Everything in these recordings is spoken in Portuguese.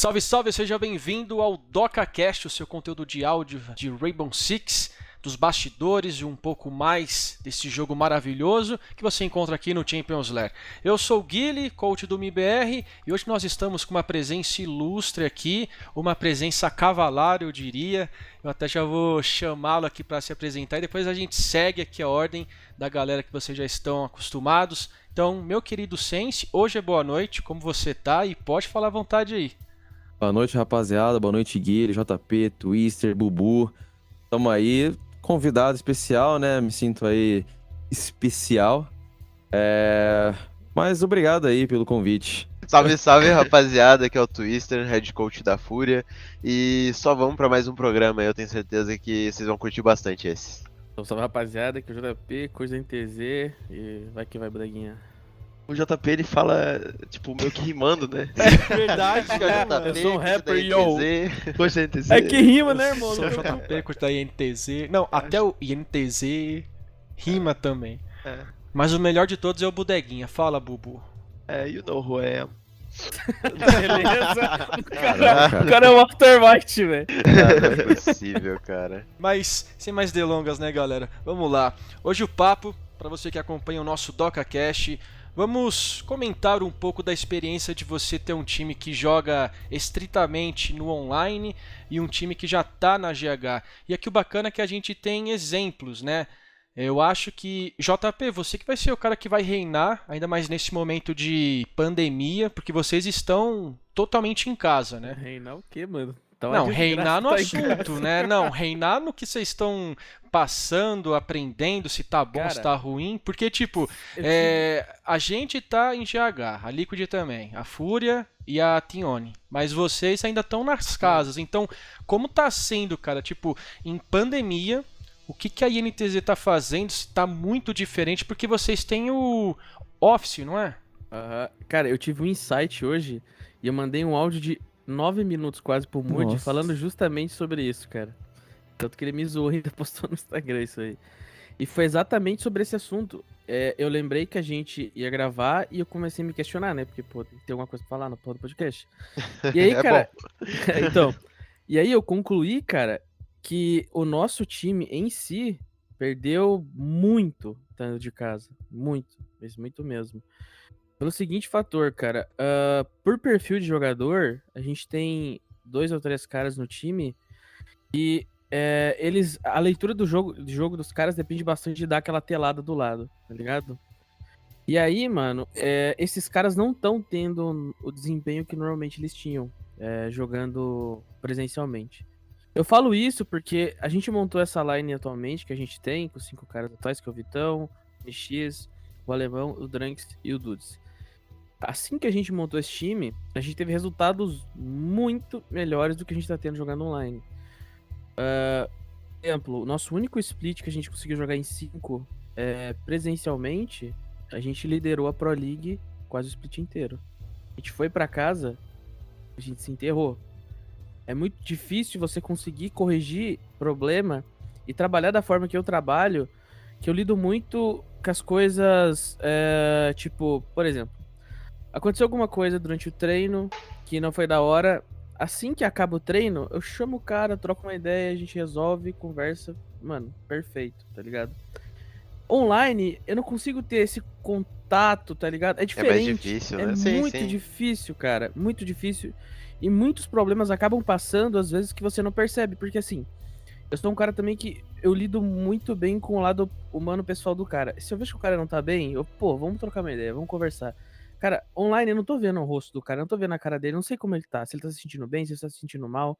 Salve, salve, seja bem-vindo ao DocaCast, o seu conteúdo de áudio de Rainbow Six, dos bastidores e um pouco mais desse jogo maravilhoso que você encontra aqui no Champions Lair. Eu sou o Guile, coach do MIBR, e hoje nós estamos com uma presença ilustre aqui, uma presença cavalar, eu diria. Eu até já vou chamá-lo aqui para se apresentar e depois a gente segue aqui a ordem da galera que vocês já estão acostumados. Então, meu querido Sense, hoje é boa noite, como você tá? E pode falar à vontade aí. Boa noite, rapaziada. Boa noite, Guilherme, JP, Twister, Bubu. Tamo aí. Convidado especial, né? Me sinto aí especial. Mas obrigado aí pelo convite. Salve, salve, rapaziada. Aqui é o Twister, head coach da Fúria. E só vamos pra mais um programa aí. Eu tenho certeza que vocês vão curtir bastante esse. Salve, rapaziada. Aqui é o JP, coach da NTZ. E vai que vai, Braguinha. O JP, ele fala, tipo, meio que rimando, né? É verdade, JP, Eu sou um coach rapper, da yo. NTZ. Coach da NTZ. É que rima, né, irmão? Sou JP, curto da INTZ. Não, até o INTZ rima também. É. Mas o melhor de todos é o Bodeguinha. Fala, Bubu. You know who I am. Beleza? O cara é o Walter White, velho. Cara, não é possível, cara. Mas, sem mais delongas, né, galera? Vamos lá. Hoje o papo, para você que acompanha o nosso DocaCast, vamos comentar um pouco da experiência de você ter um time que joga estritamente no online e um time que já tá na GH. E aqui o bacana é que a gente tem exemplos, né? Eu acho que, JP, você que vai ser o cara que vai reinar, ainda mais nesse momento de pandemia, porque vocês estão totalmente em casa, né? Reinar o quê, mano? Tá uma Não, desgraça, reinar no tá em assunto, casa. né? Não, reinar no que vocês estão passando, aprendendo, se tá bom, Cara, se tá ruim. Porque, tipo, eu a gente tá em GH, a Liquid também, a Fúria e a Tione. Mas vocês ainda estão nas casas. Então, como tá sendo, cara, tipo, em pandemia, o que a INTZ tá fazendo se tá muito diferente? Porque vocês têm o Office, não é? Cara, eu tive um insight hoje e eu mandei um áudio de 9 minutos quase pro Moody Nossa. falando justamente sobre isso, cara. Tanto que ele me zoou e ainda postou no Instagram isso aí. E foi exatamente sobre esse assunto. Eu lembrei que a gente ia gravar e eu comecei a me questionar, né? Porque, pô, tem alguma coisa pra falar no podcast. E aí, É cara. Então. E aí eu concluí, cara, que o nosso time em si perdeu muito estando de casa. Muito. Mas muito mesmo. Pelo seguinte fator, cara. Por perfil de jogador, a gente tem 2 ou 3 caras no time e a leitura do jogo dos caras depende bastante de dar aquela telada do lado, tá ligado? E aí, mano, esses caras não estão tendo o desempenho que normalmente eles tinham jogando presencialmente. Eu falo isso porque a gente montou essa line atualmente que a gente tem, com 5 caras atuais, que é o Vitão, o NX, o Alemão, o Drunks e o Dudes. Assim que a gente montou esse time, a gente teve resultados muito melhores do que a gente tá tendo jogando online. Por exemplo, o nosso único split que a gente conseguiu jogar em 5 presencialmente, a gente liderou a Pro League quase o split inteiro. A gente foi pra casa, a gente se enterrou. É muito difícil você conseguir corrigir problema e trabalhar da forma que eu trabalho, que eu lido muito com as coisas, tipo, por exemplo, aconteceu alguma coisa durante o treino que não foi da hora. Assim que acaba o treino, eu chamo o cara, troco uma ideia, a gente resolve, conversa. Mano, perfeito, tá ligado? Online, eu não consigo ter esse contato, tá ligado? É É diferente. mais difícil, né? É Sim, muito sim. difícil, cara. Muito difícil. E muitos problemas acabam passando, às vezes, que você não percebe. Porque, assim, eu sou um cara também que eu lido muito bem com o lado humano pessoal do cara. Se eu vejo que o cara não tá bem, vamos trocar uma ideia, vamos conversar. Cara, online eu não tô vendo o rosto do cara, eu não tô vendo a cara dele, não sei como ele tá. Se ele tá se sentindo bem, se ele tá se sentindo mal.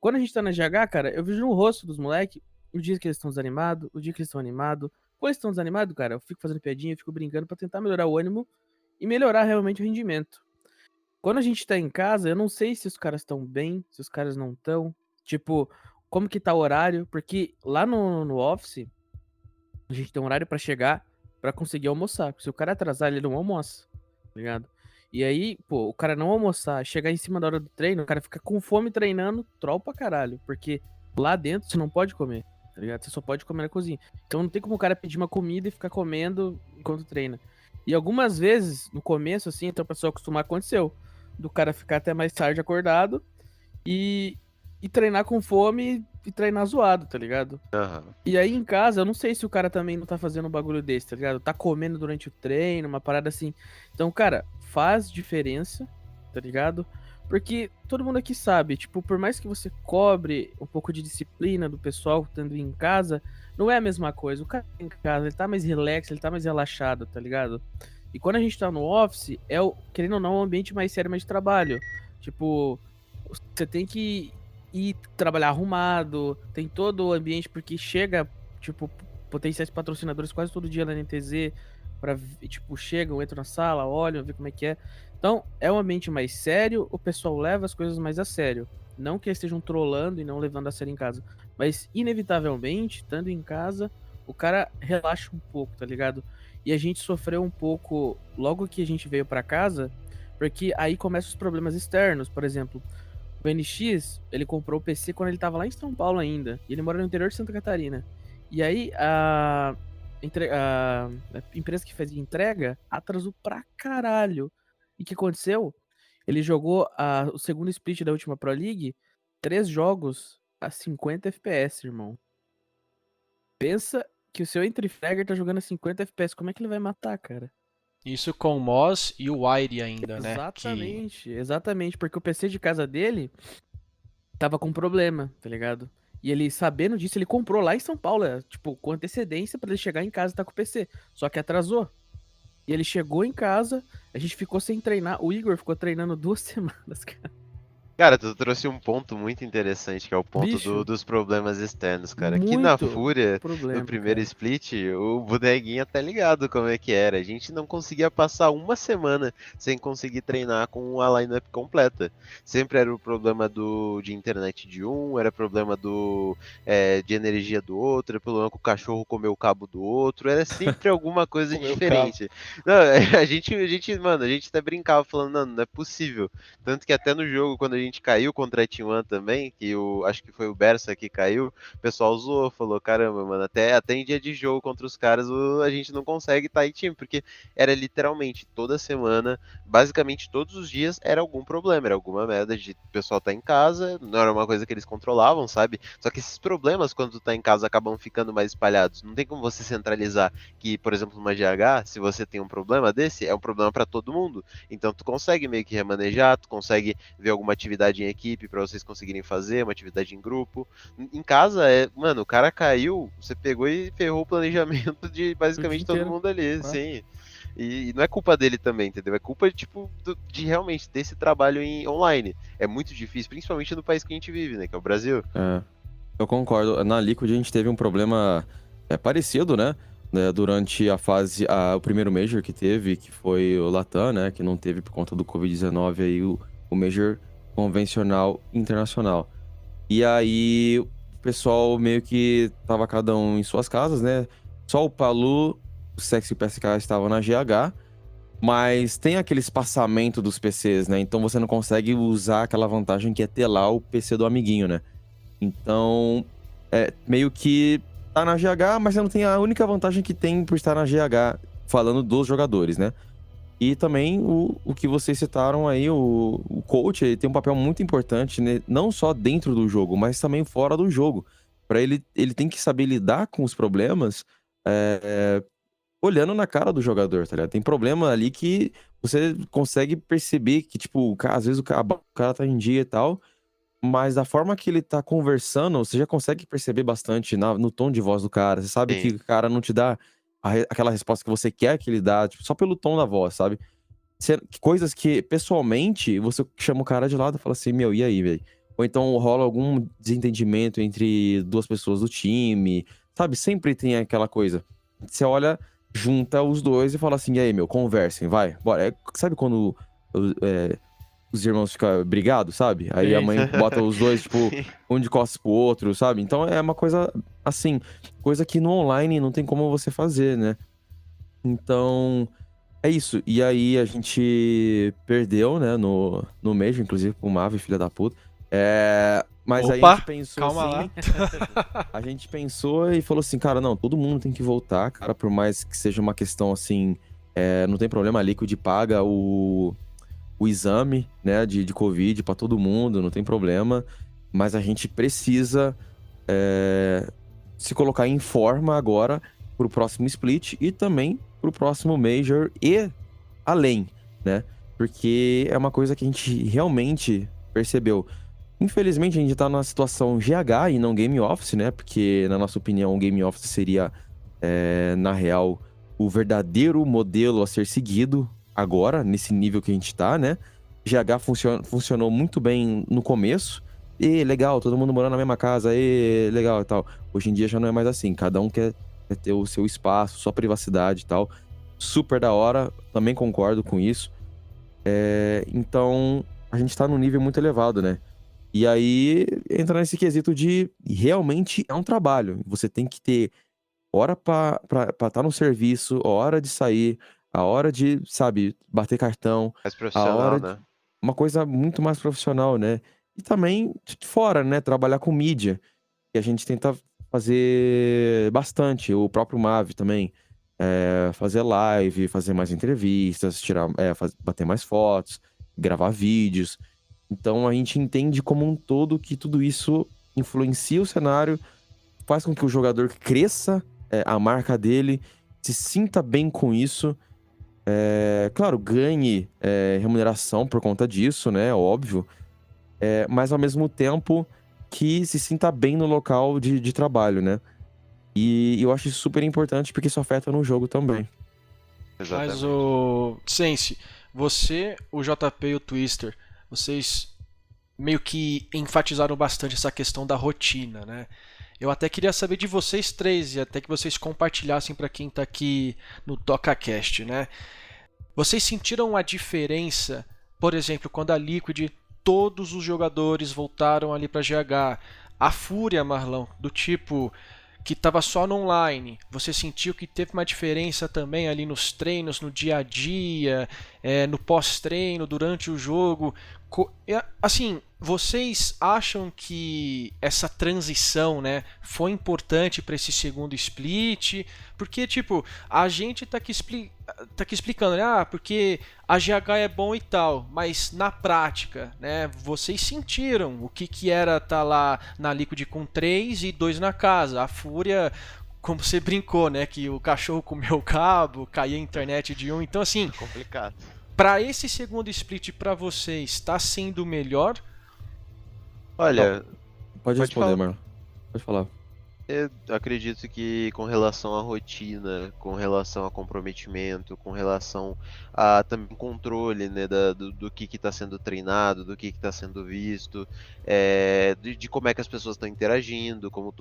Quando a gente tá na GH, cara, eu vejo no rosto dos moleques o dia que eles estão desanimados, o dia que eles estão animados. Quando eles estão desanimados, cara, eu fico fazendo piadinha, eu fico brincando pra tentar melhorar o ânimo e melhorar realmente o rendimento. Quando a gente tá em casa, eu não sei se os caras estão bem, se os caras não estão. Tipo, como que tá o horário? Porque lá no Office, a gente tem um horário pra chegar pra conseguir almoçar. Se o cara atrasar, ele não almoça, tá ligado? E aí, pô, o cara não almoçar, chegar em cima da hora do treino, o cara fica com fome treinando, troll pra caralho. Porque lá dentro você não pode comer, tá ligado? Você só pode comer na cozinha. Então não tem como o cara pedir uma comida e ficar comendo enquanto treina. E algumas vezes, no começo, assim, então a pessoa acostumar, aconteceu. do cara ficar até mais tarde acordado e, e treinar com fome e treinar zoado, tá ligado? Aham. E aí em casa, eu não sei se o cara também não tá fazendo um bagulho desse, tá ligado? Tá comendo durante o treino, uma parada assim. Então, cara, faz diferença, tá ligado? Porque todo mundo aqui sabe, tipo, por mais que você cobre um pouco de disciplina do pessoal estando em casa, não é a mesma coisa. O cara em casa, ele tá mais relax, ele tá mais relaxado, tá ligado? E quando a gente tá no office, querendo ou não, um ambiente mais sério, mais de trabalho. Tipo, você tem que ir trabalhar arrumado, tem todo o ambiente, porque chega, tipo, potenciais patrocinadores quase todo dia na NTZ, tipo, chegam, entram na sala, olham, vê como é que é. Então, é um ambiente mais sério, o pessoal leva as coisas mais a sério. Não que eles estejam trolando e não levando a sério em casa, mas, inevitavelmente, estando em casa, o cara relaxa um pouco, tá ligado? E a gente sofreu um pouco logo que a gente veio pra casa, porque aí começam os problemas externos. Por exemplo, o NX, ele comprou o PC quando ele tava lá em São Paulo ainda. E ele mora no interior de Santa Catarina. E aí a empresa que fazia entrega atrasou pra caralho. E o que aconteceu? Ele jogou o segundo split da última Pro League, 3 jogos a 50 FPS, irmão. Pensa que o seu entry fragger tá jogando a 50 FPS. Como é que ele vai matar, cara? Isso com o Moz e o Wire ainda, né? Exatamente, exatamente. Porque o PC de casa dele tava com problema, tá ligado? E ele, sabendo disso, ele comprou lá em São Paulo, tipo, com antecedência pra ele chegar em casa e tá com o PC. Só que atrasou. E ele chegou em casa, a gente ficou sem treinar. O Igor ficou treinando 2 semanas, cara. Cara, tu trouxe um ponto muito interessante, que é o ponto Bicho, dos problemas externos, cara. Aqui na muito Fúria, problema, no primeiro cara. split, o boneguinha tá ligado como é que era. A gente não conseguia passar uma semana sem conseguir treinar com a lineup completa. Sempre era o problema de internet de um, era problema de energia do outro, era problema que o cachorro comeu o cabo do outro, era sempre alguma coisa Comeu o diferente. Não, mano, a gente até brincava falando, não é possível. Tanto que até no jogo, quando a gente caiu contra a T1 também, que acho que foi o Bersa que caiu, o pessoal zoou, falou, caramba, mano, até em dia de jogo contra os caras a gente não consegue estar em time, porque era literalmente toda semana, basicamente todos os dias era algum problema, era alguma merda de o pessoal tá em casa, não era uma coisa que eles controlavam, sabe? Só que esses problemas, quando tu tá em casa, acabam ficando mais espalhados. Não tem como você centralizar que, por exemplo, numa GH, se você tem um problema desse, é um problema para todo mundo. Então tu consegue meio que remanejar, tu consegue ver alguma atividade em equipe para vocês conseguirem fazer, uma atividade em grupo. Em casa, mano, o cara caiu, você pegou e ferrou o planejamento de basicamente todo inteiro. mundo ali, Ah. sim. E não é culpa dele também, entendeu? É culpa, tipo, de realmente desse trabalho online. É muito difícil, principalmente no país que a gente vive, né, que é o Brasil. É, eu concordo. Na Liquid a gente teve um problema parecido, né? Durante o primeiro Major que teve, que foi o Latam, né? Que não teve por conta do Covid-19 aí o Major convencional internacional. E aí o pessoal meio que tava cada um em suas casas, né? Só o Palu, o Sexy e o PSK estavam na GH, mas tem aquele espaçamento dos PCs, né? Então você não consegue usar aquela vantagem que é ter lá o PC do amiguinho, né? Então, meio que tá na GH, mas você não tem a única vantagem que tem por estar na GH, falando dos jogadores, né? E também o que vocês citaram aí, o coach, ele tem um papel muito importante, né? Não só dentro do jogo, mas também fora do jogo. Para ele tem que saber lidar com os problemas olhando na cara do jogador, tá ligado? Tem problema ali que você consegue perceber que, tipo, às vezes o cara tá em dia e tal, mas da forma que ele tá conversando, você já consegue perceber bastante no tom de voz do cara. Você sabe que Sim. o cara não te dá aquela resposta que você quer que ele dá, tipo, só pelo tom da voz, sabe? Coisas que, pessoalmente, você chama o cara de lado e fala assim, meu, e aí, velho? Ou então rola algum desentendimento entre duas pessoas do time, sabe? Sempre tem aquela coisa. Você olha, junta os dois e fala assim, e aí, meu, conversem, vai, bora. Sabe quando os irmãos ficam brigados, sabe? Aí a mãe bota os dois, tipo, um de costas pro outro, sabe? Então é uma coisa assim, coisa que no online não tem como você fazer, né? Então, é isso. E aí a gente perdeu, né, no Major, inclusive pro Mavi, filha da puta. Mas aí a Opa, gente pensou calma assim, a gente pensou e falou assim, cara, não, todo mundo tem que voltar, cara, por mais que seja uma questão assim, não tem problema, a Liquid paga o exame, né, de Covid para todo mundo, não tem problema. Mas a gente precisa se colocar em forma agora pro próximo split e também pro próximo Major e além, né? Porque é uma coisa que a gente realmente percebeu. Infelizmente, a gente tá numa situação GH e não Game Office, né? Porque, na nossa opinião, o Game Office seria, na real, o verdadeiro modelo a ser seguido agora, nesse nível que a gente tá, né? GH funcionou muito bem no começo. E legal, todo mundo morando na mesma casa, e legal e tal. Hoje em dia já não é mais assim, cada um quer ter o seu espaço, sua privacidade e tal. Super da hora, também concordo com isso. Então, a gente tá num nível muito elevado, né? E aí, entra nesse quesito de realmente é um trabalho. Você tem que ter hora pra estar no serviço, hora de sair, a hora de, sabe, bater cartão, Mais a profissional, hora né? uma coisa muito mais profissional, né? E também fora, né? Trabalhar com mídia, que a gente tenta fazer bastante. O próprio Mavi também. Fazer live, fazer mais entrevistas, bater mais fotos, gravar vídeos. Então a gente entende como um todo que tudo isso influencia o cenário, faz com que o jogador cresça, a marca dele, se sinta bem com isso. Claro, ganhe remuneração por conta disso, né? Óbvio. Mas ao mesmo tempo que se sinta bem no local de trabalho, né? E eu acho isso super importante porque isso afeta no jogo também. Exatamente. Mas o Sense, você, o JP e o Twister, vocês meio que enfatizaram bastante essa questão da rotina, né? Eu até queria saber de vocês três e até que vocês compartilhassem para quem tá aqui no DocaCast, né? Vocês sentiram a diferença, por exemplo, quando a Liquid, todos os jogadores voltaram ali para GH, a Fúria, Marlon, do tipo que estava só no online, você sentiu que teve uma diferença também ali nos treinos, no dia a dia, no pós-treino, durante o jogo? Assim, vocês acham que essa transição, né, foi importante para esse segundo split? Porque, tipo, a gente tá aqui explicando, né, porque a GH é bom e tal, mas na prática, né, vocês sentiram o que era estar lá na Liquid com 3 e 2 na casa. A Fúria, como você brincou, né, que o cachorro comeu o cabo, caía a internet de um. Então, assim, Complicado. para esse segundo split para vocês, está sendo melhor? Olha, Pode responder, falar. Marlon. Pode falar. Eu acredito que com relação à rotina, com relação a comprometimento, com relação a também controle, né, do que está sendo treinado, do que está sendo visto, de como é que as pessoas estão interagindo, como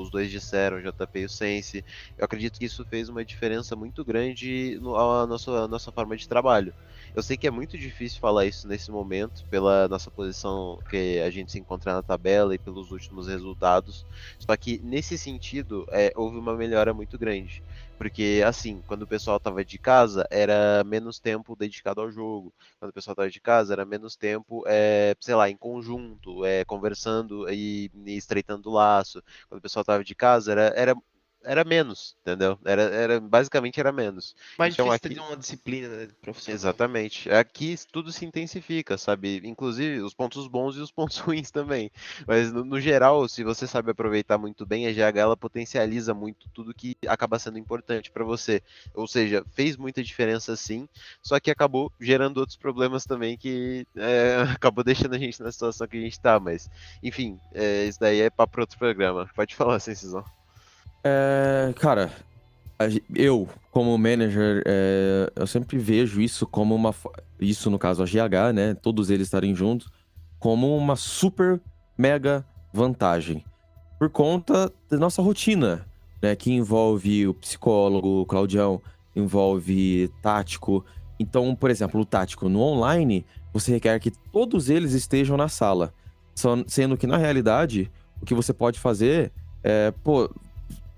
os dois disseram, o JP e o Sense, eu acredito que isso fez uma diferença muito grande à nossa forma de trabalho. Eu sei que é muito difícil falar isso nesse momento, pela nossa posição que a gente se encontra na tabela e pelos últimos resultados. Só que nesse sentido, houve uma melhora muito grande. Porque, assim, quando o pessoal estava de casa, era menos tempo dedicado ao jogo. Quando o pessoal estava de casa, era menos tempo, sei lá, em conjunto, conversando e estreitando o laço. Quando o pessoal estava de casa, era menos, entendeu? Basicamente era menos. Mais Então difícil aqui. ter uma disciplina, né, profissional. Exatamente. Aqui tudo se intensifica, sabe? Inclusive os pontos bons e os pontos ruins também. Mas no geral, se você sabe aproveitar muito bem, a GH ela potencializa muito tudo que acaba sendo importante para você. Ou seja, fez muita diferença sim, só que acabou gerando outros problemas também que acabou deixando a gente na situação que a gente tá. Mas, enfim, isso daí é para outro programa. Pode falar, Sencisão. Cara, eu, como manager, eu sempre vejo isso como isso no caso a GH, né? Todos eles estarem juntos, como uma super mega vantagem. Por conta da nossa rotina, né? Que envolve o psicólogo, o Claudião, envolve tático. Então, por exemplo, o tático no online, você requer que todos eles estejam na sala. Sendo que, na realidade, o que você pode fazer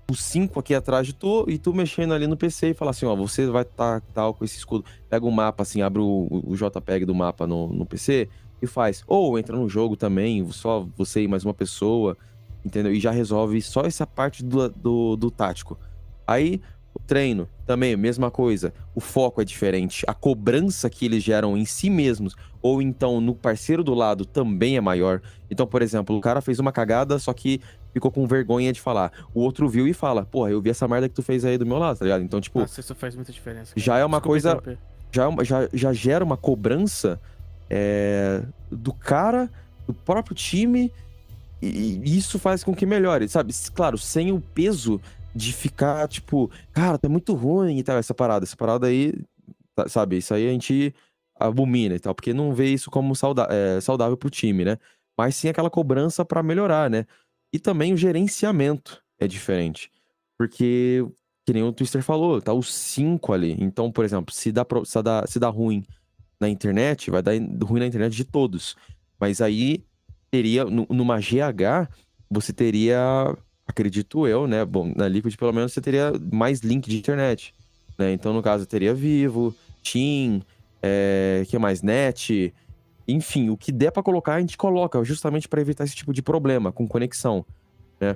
os 5 aqui atrás de tu, e tu mexendo ali no PC e falar assim, ó, você vai estar tal com esse escudo. Pega o mapa, assim, abre o JPEG do mapa no PC e faz. Ou entra no jogo também, só você e mais uma pessoa, entendeu? E já resolve só essa parte do tático. Aí, treino, também, mesma coisa. O foco é diferente. A cobrança que eles geram em si mesmos, ou então no parceiro do lado, também é maior. Então, por exemplo, o cara fez uma cagada, só que ficou com vergonha de falar. O outro viu e fala, porra, eu vi essa merda que tu fez aí do meu lado, tá ligado? Então, tipo, Nossa, isso faz muita diferença. já é uma Desculpa coisa... interromper. já gera uma cobrança do cara, do próprio time, e isso faz com que melhore, sabe? Claro, sem o peso de ficar, tipo, cara, tá muito ruim e tal, essa parada aí, sabe? Isso aí a gente abomina e tal, porque não vê isso como saudável pro time, né? Mas sim aquela cobrança pra melhorar, né? E também o gerenciamento é diferente, porque... Que nem o Twister falou, tá os 5 ali. Então, por exemplo, se dá ruim na internet, vai dar ruim na internet de todos. Mas aí, teria, numa GH, você teria, acredito eu, né? Bom, na Liquid, pelo menos, você teria mais link de internet, né? Então, no caso, teria Vivo, TIM, que mais? Net... Enfim, o que der pra colocar, a gente coloca, justamente pra evitar esse tipo de problema com conexão, né?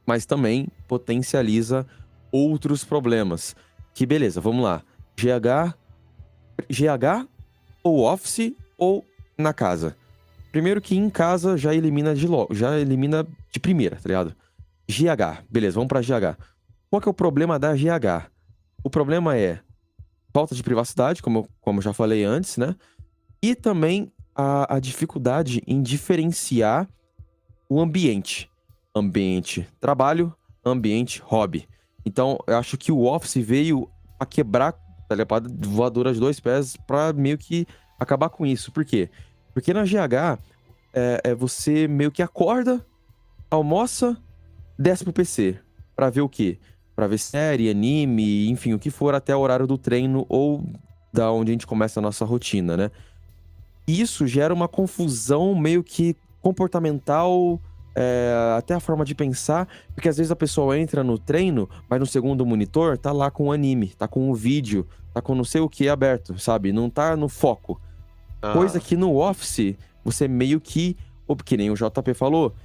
Mas também potencializa outros problemas. Que beleza, vamos lá. GH ou Office ou na casa. Primeiro que em casa já elimina de primeira, tá ligado? GH, beleza, vamos pra GH. Qual que é o problema da GH? O problema é falta de privacidade, como eu já falei antes, né? E também a dificuldade em diferenciar o ambiente. Ambiente trabalho, ambiente hobby. Então, eu acho que o Office veio a quebrar a voadora de 2 pés pra meio que acabar com isso. Por quê? Porque na GH, você meio que acorda, almoça, desce pro PC. Pra ver o quê? Pra ver série, anime, enfim, o que for até o horário do treino ou da onde a gente começa a nossa rotina, né? Isso gera uma confusão meio que comportamental, até a forma de pensar, porque às vezes a pessoa entra no treino, mas no segundo monitor tá lá com o anime, tá com o vídeo, tá com não sei o que aberto, sabe? Não tá no foco. Coisa que no Office, você meio que nem o JP falou,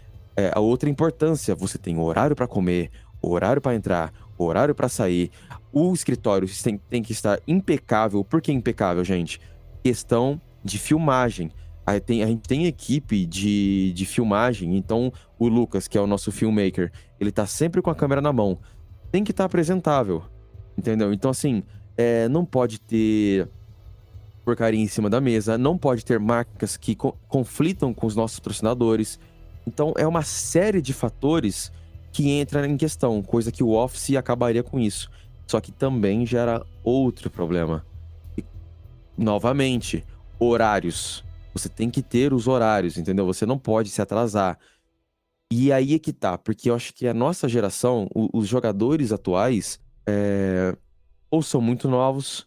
a outra importância, você tem horário pra comer, horário pra entrar, horário pra sair. O escritório tem que estar impecável. Por que impecável, gente? Questão de filmagem. A gente tem equipe de filmagem, então o Lucas, que é o nosso filmmaker, ele tá sempre com a câmera na mão. Tem que estar apresentável, entendeu? Então, assim, não pode ter porcaria em cima da mesa, não pode ter marcas que conflitam com os nossos patrocinadores. Então, é uma série de fatores que entra em questão, coisa que o Office acabaria com isso. Só que também gera outro problema. E, novamente, horários. Você tem que ter os horários, entendeu? Você não pode se atrasar. E aí é que tá, porque eu acho que a nossa geração, os jogadores atuais, ou são muito novos,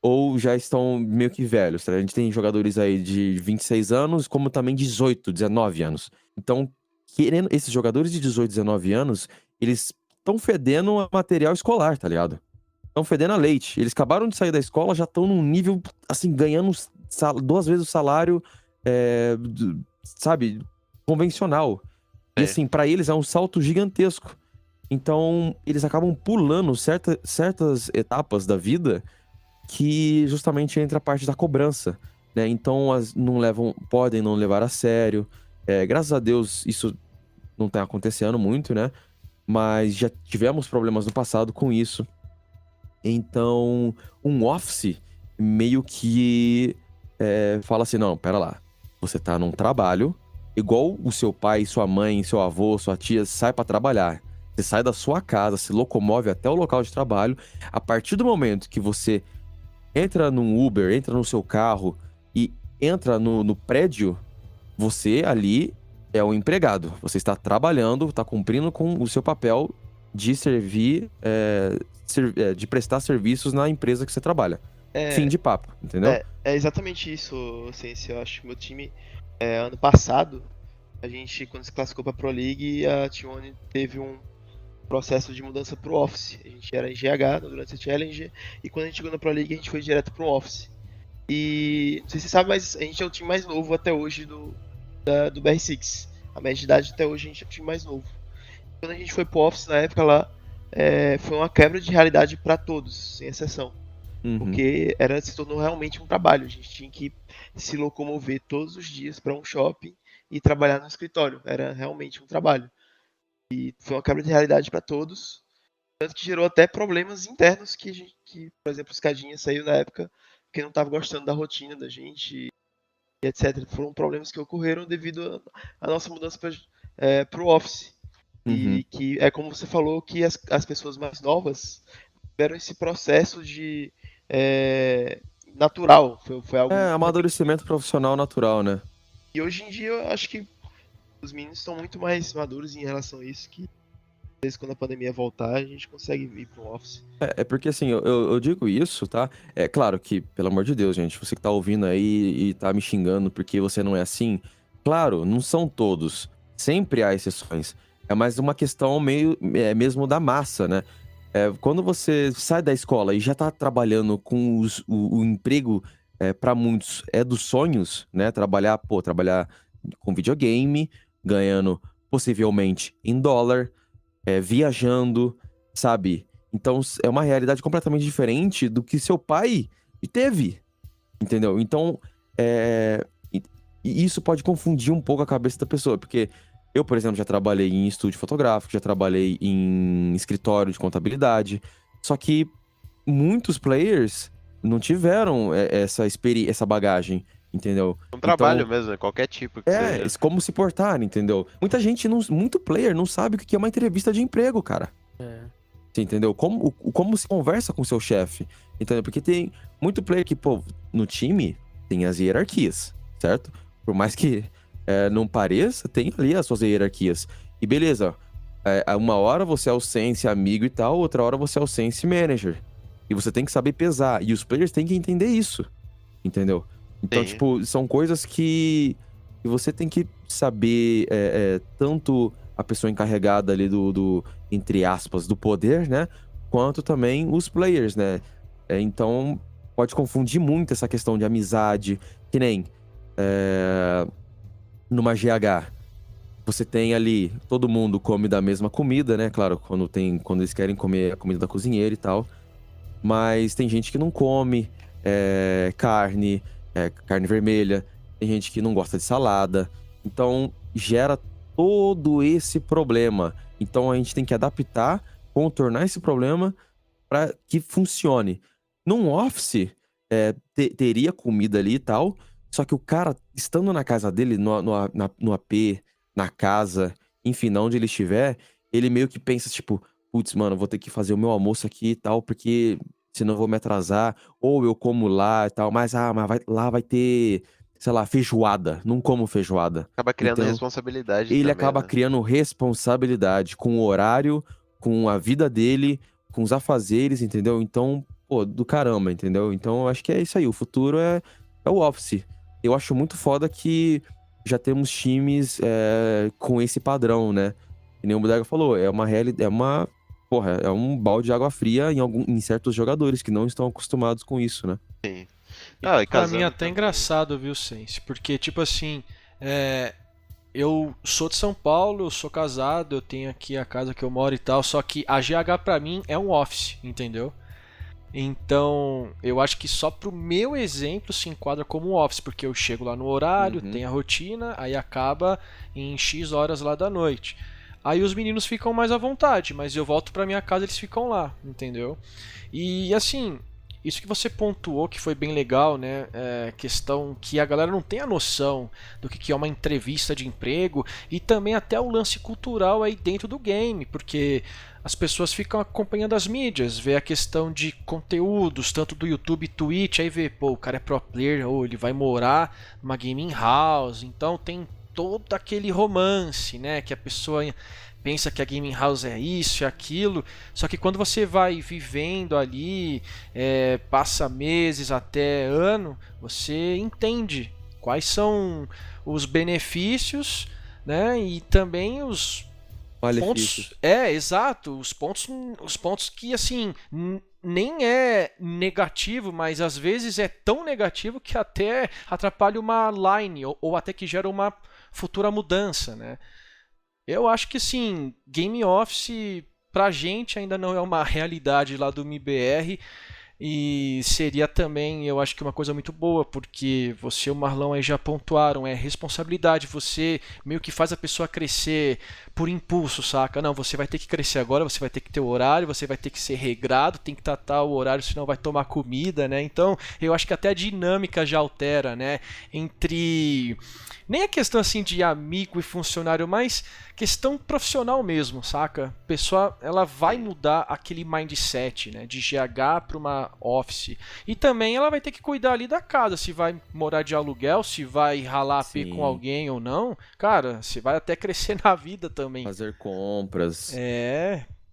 ou já estão meio que velhos, tá? A gente tem jogadores aí de 26 anos, como também 18, 19 anos. Então, esses jogadores de 18, 19 anos, eles estão fedendo a material escolar, tá ligado? Estão fedendo a leite. Eles acabaram de sair da escola, já estão num nível, assim, ganhando 2 vezes o salário, sabe, convencional. E assim, pra eles é um salto gigantesco. Então, eles acabam pulando certas etapas da vida que justamente entra a parte da cobrança, né? Então, podem não levar a sério. Graças a Deus, isso não tá acontecendo muito, né? Mas já tivemos problemas no passado com isso. Então, um Office meio que fala assim, não, pera lá. Você tá num trabalho, igual o seu pai, sua mãe, seu avô, sua tia sai pra trabalhar. Você sai da sua casa, se locomove até o local de trabalho. A partir do momento que você entra num Uber, entra no seu carro e entra no prédio, você ali é um empregado. Você está trabalhando, está cumprindo com o seu papel de servir, de prestar serviços na empresa que você trabalha. Fim de papo, entendeu? É exatamente isso, Sense. Eu acho que meu time, ano passado, a gente, quando se classificou pra Pro League, a T1 teve um processo de mudança pro Office. A gente era em GH durante a Challenge, e quando a gente chegou na Pro League, a gente foi direto pro Office. E, não sei se você sabe, mas a gente é o time mais novo até hoje do BR6. A média de idade até hoje a gente é o time mais novo. Quando a gente foi pro Office, na época lá, foi uma quebra de realidade para todos, sem exceção. Uhum. Porque se tornou realmente um trabalho. A gente tinha que se locomover todos os dias para um shopping e trabalhar no escritório. Era realmente um trabalho. E foi uma quebra de realidade para todos. Tanto que gerou até problemas internos que por exemplo, o Escadinha saiu na época porque não estava gostando da rotina da gente, e etc. Foram problemas que ocorreram devido à nossa mudança para o Office. Uhum. E que é como você falou, que as pessoas mais novas tiveram esse processo de natural. Foi algo. Amadurecimento profissional natural, né? E hoje em dia eu acho que os meninos estão muito mais maduros em relação a isso, que às vezes quando a pandemia voltar, a gente consegue vir para um office. É porque assim, eu digo isso, tá? É claro que, pelo amor de Deus, gente, você que tá ouvindo aí e tá me xingando porque você não é assim, claro, não são todos. Sempre há exceções. É mais uma questão meio mesmo da massa, né? Quando você sai da escola e já tá trabalhando com o emprego, para muitos é dos sonhos, né? Trabalhar com videogame, ganhando possivelmente em dólar, viajando, sabe? Então é uma realidade completamente diferente do que seu pai teve, entendeu? Então, e isso pode confundir um pouco a cabeça da pessoa, porque eu, por exemplo, já trabalhei em estúdio fotográfico, já trabalhei em escritório de contabilidade, só que muitos players não tiveram essa bagagem, entendeu? Um trabalho mesmo, qualquer tipo que seja. Como se portar, entendeu? Muita gente, muito player não sabe o que é uma entrevista de emprego, cara. Você entendeu? Como se conversa com seu chefe, entendeu? Porque tem muito player que, pô, no time tem as hierarquias, certo? Por mais que não pareça, tem ali as suas hierarquias. E beleza, uma hora você é o sense amigo e tal, outra hora você é o sense manager. E você tem que saber pesar. E os players têm que entender isso, entendeu? Então, Sim. tipo, são coisas que você tem que saber, tanto a pessoa encarregada ali entre aspas, do poder, né? Quanto também os players, né? Então, pode confundir muito essa questão de amizade. Que nem numa GH, você tem ali, todo mundo come da mesma comida, né? Claro, quando eles querem comer a comida da cozinheira e tal. Mas tem gente que não come carne vermelha, tem gente que não gosta de salada. Então, gera todo esse problema. Então, a gente tem que adaptar, contornar esse problema para que funcione. Num office, teria comida ali e tal, só que o cara, estando na casa dele, no AP, na casa, enfim, onde ele estiver, ele meio que pensa, tipo, putz, mano, vou ter que fazer o meu almoço aqui e tal, porque senão eu vou me atrasar, ou eu como lá e tal, mas lá vai ter, sei lá, feijoada, não como feijoada. Acaba criando Então, responsabilidade ele também, acaba né? criando responsabilidade com o horário, com a vida dele, com os afazeres, entendeu? Então, pô, do caramba, entendeu? Então, eu acho que é isso aí, o futuro é o office. Eu acho muito foda que já temos times com esse padrão, né? Que nem o Bodega falou, porra, é um balde de água fria em certos jogadores que não estão acostumados com isso, né? Sim. E Ah, e pra mim é casando até também. engraçado, viu, Sense? Porque, tipo assim, eu sou de São Paulo, eu sou casado, eu tenho aqui a casa que eu moro e tal, só que a GH pra mim é um office, entendeu? Então, eu acho que só pro meu exemplo se enquadra como um office, porque eu chego lá no horário, Uhum. tem a rotina, aí acaba em X horas lá da noite. Aí os meninos ficam mais à vontade, mas eu volto pra minha casa e eles ficam lá, entendeu? E assim, isso que você pontuou que foi bem legal, né? Questão que a galera não tem a noção do que é uma entrevista de emprego e também até o lance cultural aí dentro do game, porque as pessoas ficam acompanhando as mídias, vê a questão de conteúdos, tanto do YouTube e Twitch, aí vê, pô, o cara é pro player, ou ele vai morar numa gaming house, então tem todo aquele romance, né? Que a pessoa pensa que a gaming house é isso e aquilo, só que quando você vai vivendo ali, passa meses até ano, você entende quais são os benefícios, né? E também os Malefícios. pontos, exato, os pontos que assim nem é negativo, mas às vezes é tão negativo que até atrapalha uma line ou até que gera uma futura mudança, né? Eu acho que sim, game office pra gente ainda não é uma realidade lá do MIBR. E seria também, eu acho que uma coisa muito boa, porque você e o Marlon aí já pontuaram, é responsabilidade, você meio que faz a pessoa crescer por impulso, saca? Não, você vai ter que crescer agora, você vai ter que ter o horário, você vai ter que ser regrado, tem que tratar o horário, senão vai tomar comida, né? Então, eu acho que até a dinâmica já altera, né? Entre... Nem a questão assim de amigo e funcionário, mas questão profissional mesmo, saca? A pessoa, ela vai mudar aquele mindset, né? De GH para uma office. E também ela vai ter que cuidar ali da casa, se vai morar de aluguel, se vai ralar a P com alguém ou não. Cara, você vai até crescer na vida também. Fazer compras.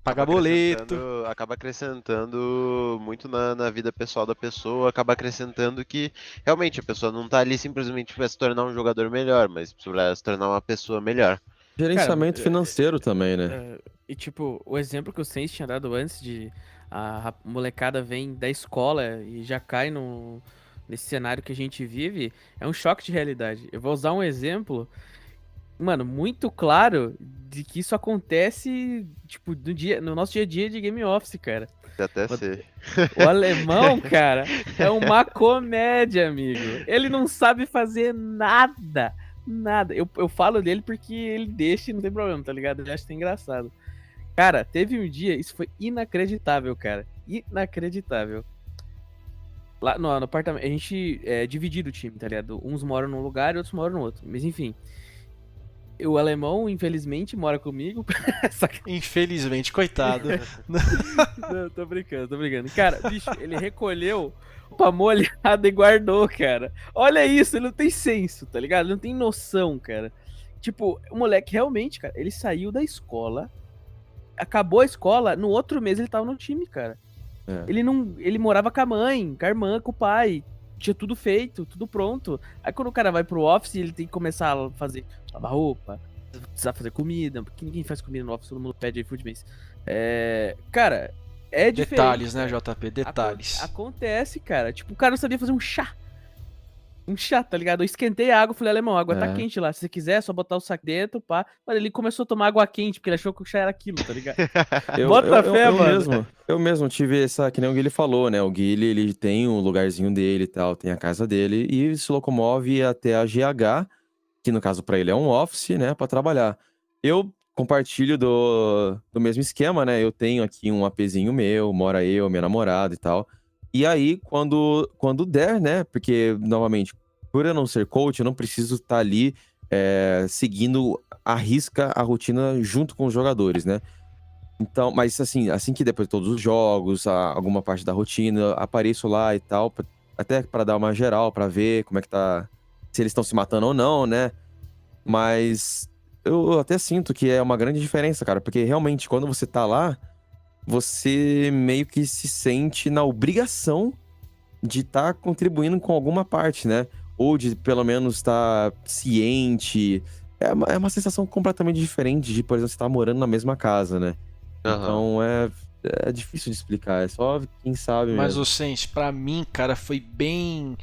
Pagar boleto. Acaba acrescentando muito na vida pessoal da pessoa, acaba acrescentando que realmente a pessoa não tá ali simplesmente para se tornar um jogador melhor, mas para se tornar uma pessoa melhor. Gerenciamento financeiro também, né? E tipo, o exemplo que o Sainz tinha dado antes de a molecada vem da escola e já cai nesse cenário que a gente vive, é um choque de realidade. Eu vou usar um exemplo, mano, muito claro de que isso acontece, tipo, no nosso dia a dia de Game Office, cara. Até sei. O alemão, cara, é uma comédia, amigo. Ele não sabe fazer nada. Nada. Eu falo dele porque ele deixa e não tem problema, tá ligado? Ele acha que é engraçado. Cara, teve um dia, isso foi inacreditável, cara. Inacreditável. Lá no apartamento, a gente é dividido o time, tá ligado? Uns moram num lugar e outros moram no outro. Mas enfim. O alemão, infelizmente, mora comigo. Infelizmente, coitado. Não, tô brincando. Cara, bicho, ele recolheu pra molhada e guardou, cara. Olha isso, ele não tem senso, tá ligado? Ele não tem noção, cara. Tipo, o moleque realmente, cara, ele saiu da escola, acabou a escola, no outro mês ele tava no time, cara. Ele morava com a mãe, com a irmã, com o pai. Tinha tudo feito, tudo pronto. Aí quando o cara vai pro office, ele tem que começar a lavar roupa, precisar fazer comida, porque ninguém faz comida no office, todo mundo pede iFood, mas... cara, é diferente. Detalhes, né, JP? Detalhes. Acontece, cara. Tipo, o cara não sabia fazer um chá. Um chá, tá ligado? Eu esquentei a água, falei, alemão, a água tá quente lá. Se você quiser, é só botar o saco dentro, pá. Mano, ele começou a tomar água quente, porque ele achou que o chá era aquilo, tá ligado? Bota fé, mano. Eu mesmo tive essa, que nem o Guilherme falou, né? O Guilherme, ele tem um lugarzinho dele e tal, tem a casa dele, e se locomove até a GH, que no caso pra ele é um office, né? Pra trabalhar. Eu compartilho do mesmo esquema, né? Eu tenho aqui um APzinho meu, mora eu, minha namorada e tal. E aí, quando der, né? Porque, novamente, por eu não ser coach, eu não preciso estar ali seguindo à risca a rotina junto com os jogadores, né? Então, mas assim que depois de todos os jogos, alguma parte da rotina, apareço lá e tal, até para dar uma geral, para ver como é que tá, se eles estão se matando ou não, né? Mas eu até sinto que é uma grande diferença, cara, porque realmente quando você tá lá, você meio que se sente na obrigação de estar contribuindo com alguma parte, né? Ou de pelo menos estar ciente. É uma sensação completamente diferente de, por exemplo, você estar morando na mesma casa, né? Então é difícil de explicar, é só quem sabe mesmo. Mas o Sens, pra mim, cara, foi bem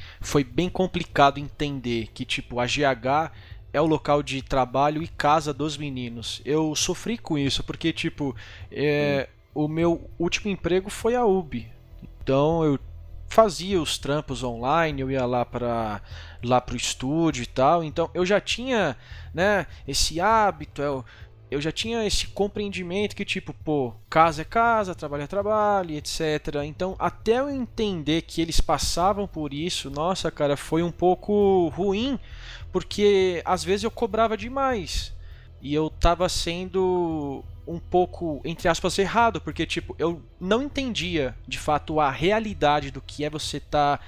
complicado entender que, tipo, a GH é o local de trabalho e casa dos meninos. Eu sofri com isso, porque, tipo, o meu último emprego foi a UB. Então eu fazia os trampos online, eu ia lá pro estúdio e tal. Então eu já tinha, né, esse hábito, eu já tinha esse compreendimento que, tipo, pô, casa é casa, trabalho é trabalho, etc. Então, até eu entender que eles passavam por isso, nossa, cara, foi um pouco ruim, porque às vezes eu cobrava demais. E eu tava sendo um pouco, entre aspas, errado, porque, tipo, eu não entendia, de fato, a realidade do que é você estar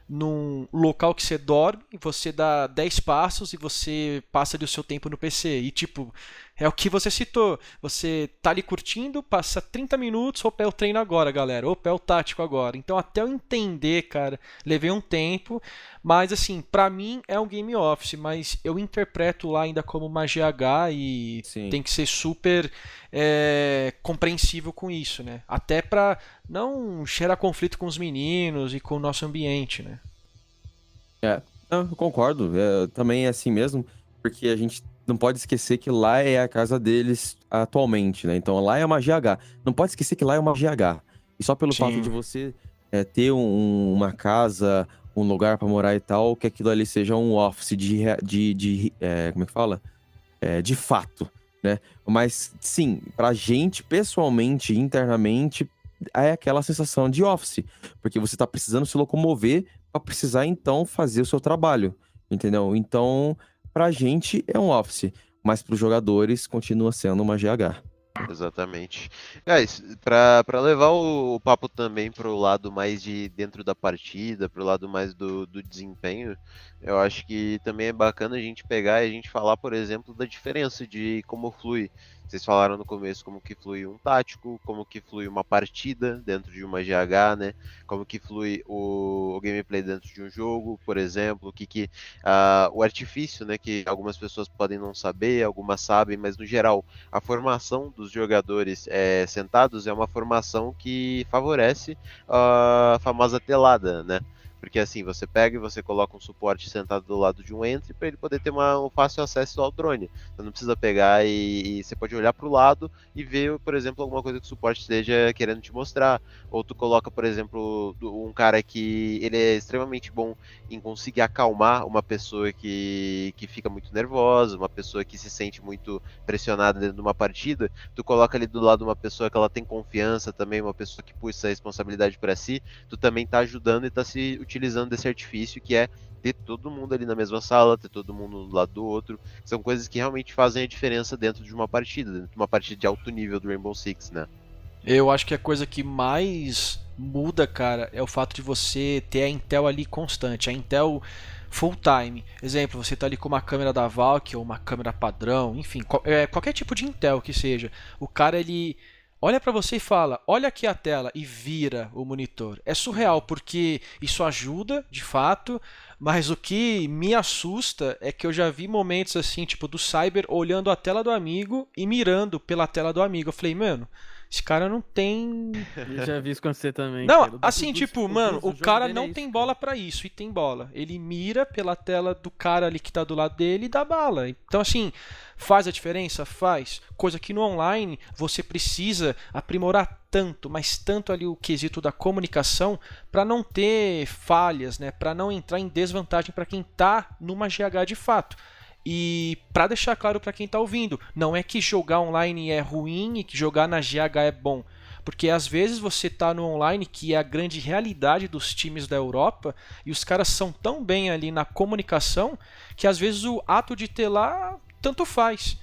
num local que você dorme, você dá 10 passos e você passa ali o seu tempo no PC. E, tipo, é o que você citou. Você tá ali curtindo, passa 30 minutos, opa, é o treino agora, galera. Opa, é o tático agora. Então, até eu entender, cara, levei um tempo. Mas, assim, pra mim é um game office, mas eu interpreto lá ainda como uma GH e tem que ser super compreensível com isso, né? Até pra não gerar conflito com os meninos e com o nosso ambiente, né? Eu concordo. Também é assim mesmo, porque a gente não pode esquecer que lá é a casa deles atualmente, né? Então lá é uma GH. Não pode esquecer que lá é uma GH. E só pelo fato Sim. de você ter uma casa, um lugar pra morar e tal, que aquilo ali seja um office como é que fala? De fato, né? Mas sim, pra gente, pessoalmente, internamente, é aquela sensação de office. Porque você tá precisando se locomover pra precisar, então, fazer o seu trabalho. Entendeu? Então, pra gente é um office. Mas pros jogadores, continua sendo uma GH. Exatamente. Guys, pra levar o papo também pro lado mais de dentro da partida, pro lado mais do desempenho, eu acho que também é bacana a gente pegar e a gente falar, por exemplo, da diferença de como flui. Vocês falaram no começo como que flui um tático, como que flui uma partida dentro de uma GH, né? Como que flui o gameplay dentro de um jogo, por exemplo, o artifício, né? Que algumas pessoas podem não saber, algumas sabem, mas no geral a formação dos jogadores sentados é uma formação que favorece a famosa telada, né? Porque assim, você pega e você coloca um suporte sentado do lado de um entry para ele poder ter um fácil acesso ao drone. Você não precisa pegar e você pode olhar para o lado e ver, por exemplo, alguma coisa que o suporte esteja querendo te mostrar. Ou tu coloca, por exemplo, um cara que ele é extremamente bom em conseguir acalmar uma pessoa que fica muito nervosa, uma pessoa que se sente muito pressionada dentro de uma partida. Tu coloca ali do lado uma pessoa que ela tem confiança também, uma pessoa que puxa essa responsabilidade para si. Tu também tá ajudando e tá se utilizando desse artifício que é ter todo mundo ali na mesma sala, ter todo mundo do lado do outro. São coisas que realmente fazem a diferença dentro de uma partida, dentro de uma partida de alto nível do Rainbow Six, né? Eu acho que a coisa que mais muda, cara, é o fato de você ter a Intel ali constante, a Intel full time. Exemplo, você tá ali com uma câmera da Valk ou uma câmera padrão, enfim, qualquer tipo de Intel que seja. O cara, ele olha pra você e fala, olha aqui a tela, e vira o monitor. É surreal, porque isso ajuda, de fato, mas o que me assusta é que eu já vi momentos assim, tipo, do Cyber olhando a tela do amigo e mirando pela tela do amigo. Eu falei, mano, esse cara não tem. Eu já vi isso acontecer também, Não, cara. assim, tipo, mano, o jogo cara dele é não isso, tem cara. bola pra isso, e tem bola. Ele mira pela tela do cara ali que tá do lado dele e dá bala. Então, assim, faz a diferença? Faz. Coisa que no online você precisa aprimorar tanto, mas tanto ali o quesito da comunicação pra não ter falhas, né? Pra não entrar em desvantagem pra quem tá numa GH de fato. E para deixar claro para quem está ouvindo, não é que jogar online é ruim e que jogar na GH é bom. Porque às vezes você está no online, que é a grande realidade dos times da Europa, e os caras são tão bem ali na comunicação que às vezes o ato de ter lá tanto faz.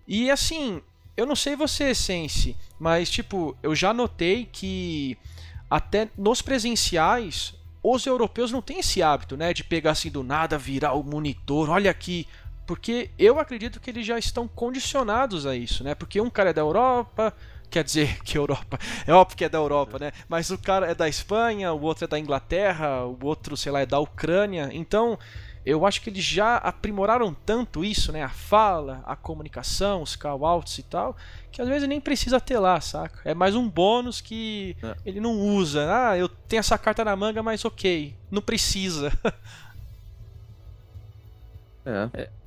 E assim, eu não sei você, Sense, mas tipo, eu já notei que até nos presenciais os europeus não têm esse hábito, né, de pegar assim do nada, virar o monitor, olha aqui. Porque eu acredito que eles já estão condicionados a isso, né? Porque um cara é da Europa, quer dizer que Europa, é óbvio que é da Europa, né? Mas o cara é da Espanha, o outro é da Inglaterra, o outro, sei lá, é da Ucrânia. Então, eu acho que eles já aprimoraram tanto isso, né? A fala, a comunicação, os call-outs e tal, que às vezes nem precisa ter lá, saca? É mais um bônus que ele não usa. Ah, eu tenho essa carta na manga, mas ok, não precisa.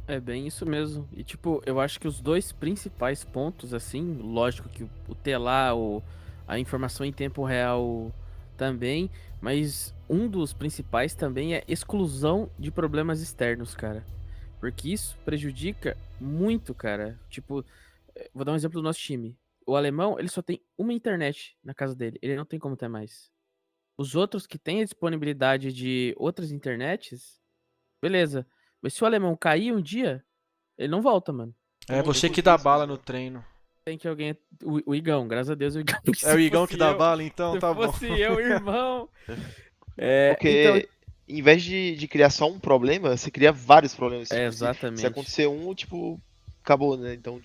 É bem isso mesmo. E tipo, eu acho que os dois principais pontos, assim, lógico que o telar, a informação em tempo real também, mas um dos principais também é exclusão de problemas externos, cara. Porque isso prejudica muito, cara. Tipo, vou dar um exemplo do nosso time. O alemão, ele só tem uma internet na casa dele. Ele não tem como ter mais. Os outros que têm a disponibilidade de outras internets, beleza. Mas se o alemão cair um dia, ele não volta, mano. É você que dá bala no treino. Tem que alguém. O Igão, graças a Deus, o Igão. É o Igão que dá bala, então Se tá bom. fosse eu, irmão. Porque em vez de criar só um problema, você cria vários problemas. Tipo, Exatamente. Se acontecer um, tipo, acabou, né? Então,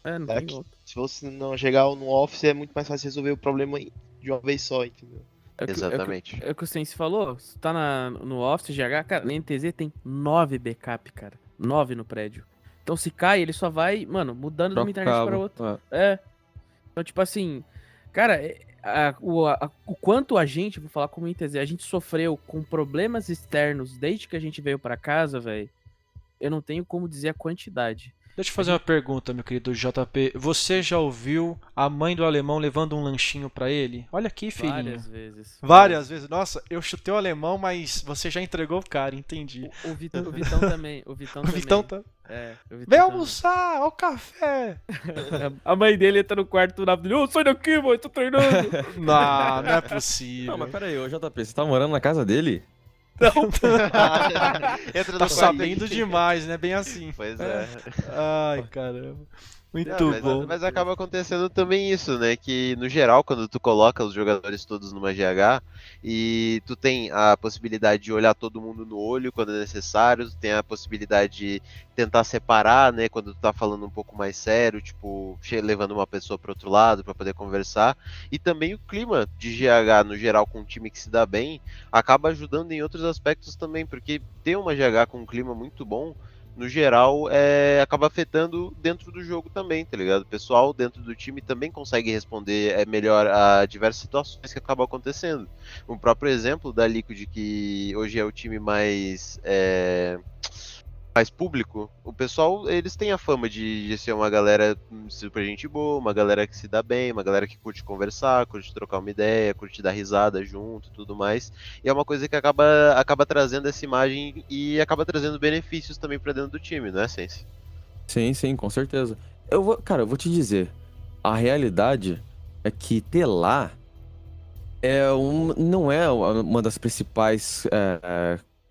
Não tem outro. se você não chegar no office, é muito mais fácil resolver o problema de uma vez só, entendeu? Exatamente. É o que o Sense falou. Se tá no Office GH, cara, na NTZ tem 9 backup, cara. 9 no prédio. Então se cai, ele só vai, mano, mudando de uma internet para outra. Então, tipo assim, cara, o quanto a gente, vou falar como NTZ, a gente sofreu com problemas externos desde que a gente veio pra casa, velho. Eu não tenho como dizer a quantidade. Deixa eu fazer uma pergunta, meu querido JP. Você já ouviu a mãe do alemão levando um lanchinho pra ele? Olha aqui, filhinho. Várias vezes. Várias vezes. Nossa, eu chutei o alemão, mas você já entregou o cara, entendi. O Vitão também. O Vitão O Vitão também. tá... O Vitão Vem também. almoçar, ó o café. A mãe dele entra no quarto na vida. Ô, sai daqui, mãe, tô treinando. Não, não é possível. Não, mas peraí, ô JP, você tá morando na casa dele? Entra no Tô quarto sabendo aqui. demais, né? Bem assim. Pois é. Ai, caramba. Muito Não, bom. mas acaba acontecendo também isso, né? Que no geral, quando tu coloca os jogadores todos numa GH e tu tem a possibilidade de olhar todo mundo no olho quando é necessário, tu tem a possibilidade de tentar separar, né? Quando tu tá falando um pouco mais sério, tipo, levando uma pessoa pro outro lado para poder conversar. E também o clima de GH no geral com um time que se dá bem acaba ajudando em outros aspectos também, porque ter uma GH com um clima muito bom no geral, acaba afetando dentro do jogo também, tá ligado? O pessoal dentro do time também consegue responder melhor a diversas situações que acabam acontecendo. Um próprio exemplo da Liquid, que hoje é o time mais público, o pessoal, eles têm a fama de ser uma galera super gente boa, uma galera que se dá bem, uma galera que curte conversar, curte trocar uma ideia, curte dar risada junto e tudo mais. E é uma coisa que acaba trazendo essa imagem e acaba trazendo benefícios também pra dentro do time, não é, Sense? Sim, com certeza. Cara, eu vou te dizer, a realidade é que ter lá não é uma das principais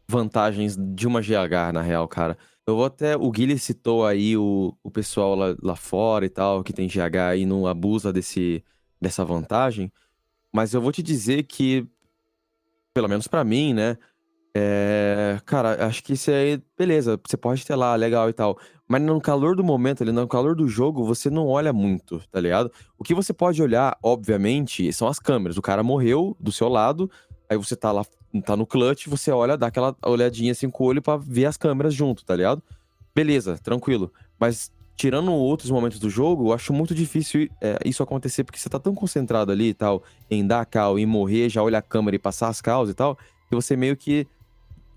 vantagens de uma GH, na real, cara. O Guilherme citou aí o pessoal lá fora e tal, que tem GH e não abusa dessa vantagem, mas eu vou te dizer que, pelo menos pra mim, né, cara, acho que isso aí, beleza, você pode ter lá, legal e tal, mas no calor do momento, ali, no calor do jogo, você não olha muito, tá ligado? O que você pode olhar, obviamente, são as câmeras. O cara morreu do seu lado, aí você tá lá, tá no clutch, você olha, dá aquela olhadinha assim com o olho pra ver as câmeras junto, tá ligado? Beleza, tranquilo. Mas tirando outros momentos do jogo, eu acho muito difícil isso acontecer, porque você tá tão concentrado ali e tal, em dar cal, em morrer, já olhar a câmera e passar as causas e tal, que você meio que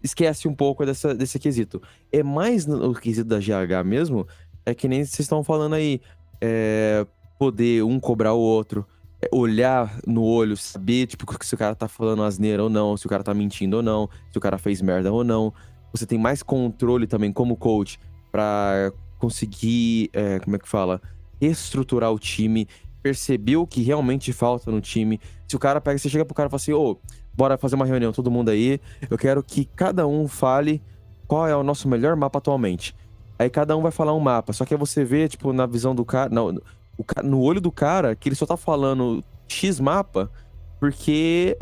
esquece um pouco desse quesito. É mais no quesito da GH mesmo, é que nem vocês estão falando aí, poder um cobrar o outro, olhar no olho, saber, tipo, se o cara tá falando asneira ou não, se o cara tá mentindo ou não, se o cara fez merda ou não. Você tem mais controle também como coach pra conseguir, como é que fala? Estruturar o time, perceber o que realmente falta no time. Se o cara pega, você chega pro cara e fala assim, ô, bora fazer uma reunião, todo mundo aí, eu quero que cada um fale qual é o nosso melhor mapa atualmente. Aí cada um vai falar um mapa, só que aí você vê, tipo, na visão do cara, no olho do cara, que ele só tá falando X mapa porque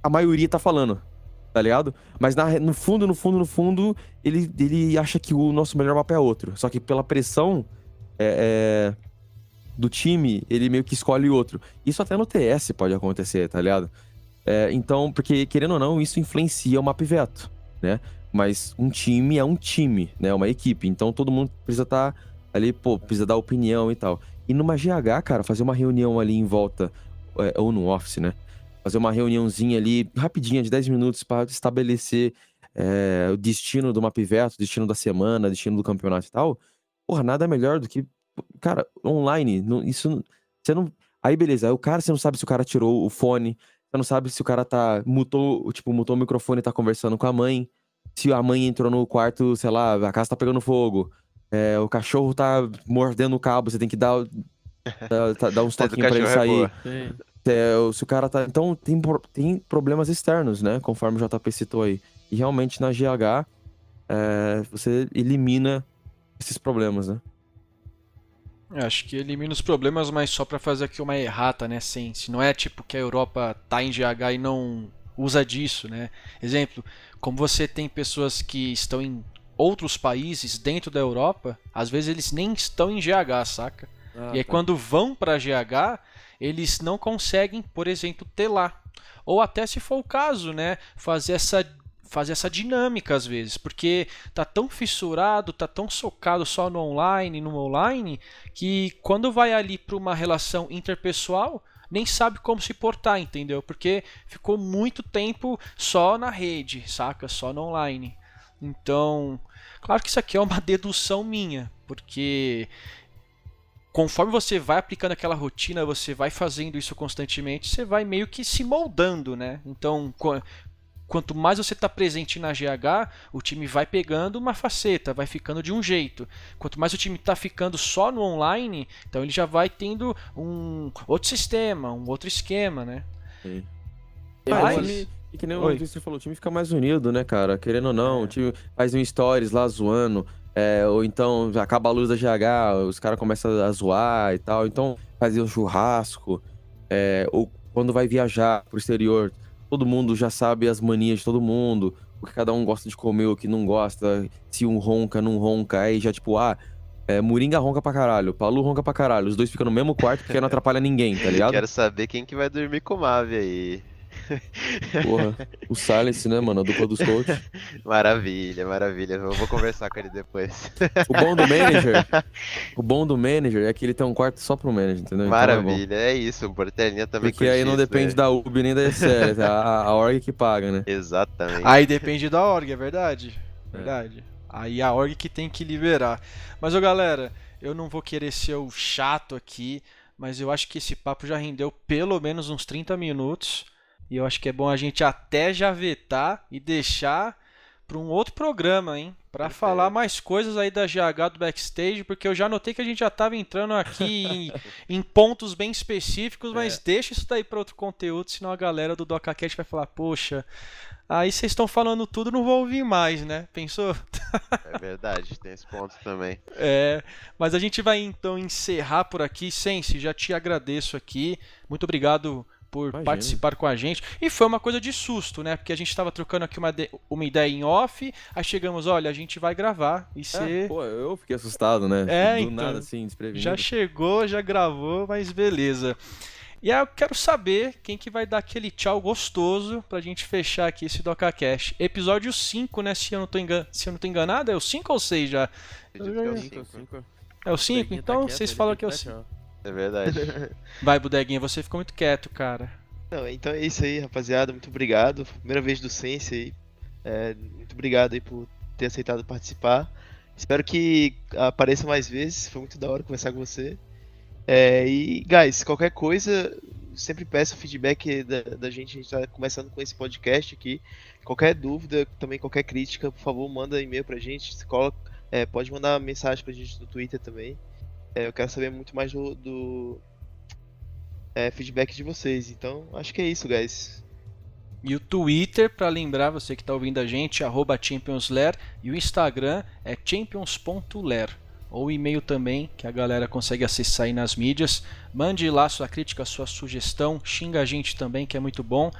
a maioria tá falando, tá ligado? Mas no fundo, ele acha que o nosso melhor mapa é outro. Só que pela pressão do time, ele meio que escolhe outro. Isso até no TS pode acontecer, tá ligado? Então, porque querendo ou não, isso influencia o mapa veto, né? Mas um time é um time, né? Uma equipe. Então todo mundo precisa estar ali, precisa dar opinião e tal. E numa GH, cara, fazer uma reunião ali em volta, ou no Office, né? Fazer uma reuniãozinha ali, rapidinha, de 10 minutos, para estabelecer o destino do mapa veto, o destino da semana, o destino do campeonato e tal. Porra, nada melhor do que, cara, online. Isso, você não... Aí, beleza, aí o cara, você não sabe se o cara tirou o fone, você não sabe se o cara mutou o microfone e tá conversando com a mãe. Se a mãe entrou no quarto, sei lá, a casa tá pegando fogo. O cachorro tá mordendo o cabo, você tem que dar uns toquinhos pra ele sair. Se o cara tá... Então, tem problemas externos, né? Conforme o JP citou aí. E realmente na GH, você elimina esses problemas, né? Acho que elimina os problemas, mas só pra fazer aqui uma errata, né, Sense? Não é tipo que a Europa tá em GH e não usa disso, né? Exemplo, como você tem pessoas que estão em outros países dentro da Europa, às vezes eles nem estão em GH, saca? E aí quando vão pra GH, eles não conseguem, por exemplo, ter lá. Ou até se for o caso, né, fazer essa dinâmica às vezes, porque tá tão fissurado, tá tão socado só no online, que quando vai ali para uma relação interpessoal, nem sabe como se portar, entendeu? Porque ficou muito tempo só na rede, saca? Só no online. Então, claro que isso aqui é uma dedução minha, porque conforme você vai aplicando aquela rotina, você vai fazendo isso constantemente, você vai meio que se moldando, né? Então, quanto mais você está presente na GH, o time vai pegando uma faceta, vai ficando de um jeito. Quanto mais o time está ficando só no online, então ele já vai tendo um outro sistema, um outro esquema, né? Sim. Mas... E que nem Oi. você falou, o time fica mais unido, né, cara? Querendo ou não, o time faz um stories lá zoando, ou então já acaba a luz da GH, os caras começam a zoar e tal. Então, fazer um churrasco, ou quando vai viajar pro exterior, todo mundo já sabe as manias de todo mundo, o que cada um gosta de comer, o que não gosta, se um ronca, não ronca, aí já tipo, Moringa ronca pra caralho, Palu ronca pra caralho, os dois ficam no mesmo quarto porque não atrapalha ninguém, tá ligado? Quero saber quem que vai dormir com o Mavi aí. Porra, o Silence, né, mano, a dupla dos coaches. Maravilha, maravilha. Eu vou conversar com ele depois. O bom do manager é que ele tem um quarto só pro manager, entendeu? Então Maravilha, é isso. O Portelinha também porque aí não curte isso, depende né? da UB nem da ESL, a org que paga, né? Exatamente. Aí depende da org, é verdade? Verdade. Aí a org que tem que liberar. Mas, ô galera, eu não vou querer ser o chato aqui, mas eu acho que esse papo já rendeu pelo menos uns 30 minutos. E eu acho que é bom a gente até já vetar e deixar para um outro programa, hein? Para falar mais coisas aí da GH do backstage, porque eu já notei que a gente já estava entrando aqui em pontos bem específicos, mas deixa isso daí para outro conteúdo, senão a galera do DocaCast vai falar, poxa, aí vocês estão falando tudo, não vou ouvir mais, né? Pensou? É verdade, tem esse ponto também. Mas a gente vai então encerrar por aqui. Sense, já te agradeço aqui. Muito obrigado por participar com a gente. E foi uma coisa de susto, né? Porque a gente estava trocando aqui uma ideia em off, aí chegamos, olha, a gente vai gravar. E você... Pô, eu fiquei assustado, né? Do então, nada, assim, desprevenido. já chegou, já gravou, mas beleza. E aí eu quero saber quem que vai dar aquele tchau gostoso pra gente fechar aqui esse DocaCast. Episódio 5, né? Se eu não tô enganado, é o 5 ou o 6 já? Acredito que é o 5. É o 5? Então vocês falam que é o 5. É verdade. Vai, Bodeguinha, você ficou muito quieto, cara. Não, então é isso aí, rapaziada. Muito obrigado. Primeira vez do Sense aí. Muito obrigado aí por ter aceitado participar. Espero que apareça mais vezes. Foi muito da hora conversar com você. E, guys, qualquer coisa, sempre peço feedback da gente. A gente tá começando com esse podcast aqui. Qualquer dúvida, também qualquer crítica, por favor, manda e-mail pra gente. Pode mandar mensagem pra gente no Twitter também. Eu quero saber muito mais do feedback de vocês. Então, acho que é isso, guys. E o Twitter, pra lembrar você que tá ouvindo a gente, @ChampionsLair. E o Instagram é champions.lair. Ou o e-mail também, que a galera consegue acessar aí nas mídias. Mande lá sua crítica, sua sugestão. Xinga a gente também, que é muito bom.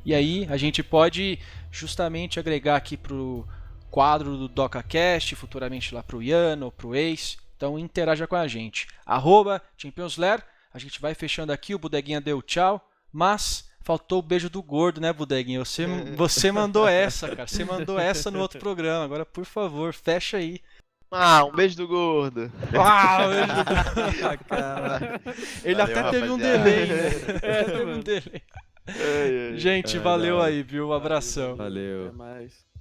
E aí a gente pode justamente agregar aqui pro quadro do DocaCast, futuramente lá pro Ian ou pro Ace. Então interaja com a gente. @ChampionsLair. A gente vai fechando aqui, o Bodeguinha deu tchau, mas faltou o beijo do gordo, né, Bodeguinha? Você mandou essa, cara. Você mandou essa no outro programa. Agora, por favor, fecha aí. Um beijo do gordo. Um beijo do gordo. Cara. Ele Valeu, até teve um rapaziada. delay, né? Teve um delay. Gente, valeu aí, viu? Um abração. Valeu. Até mais.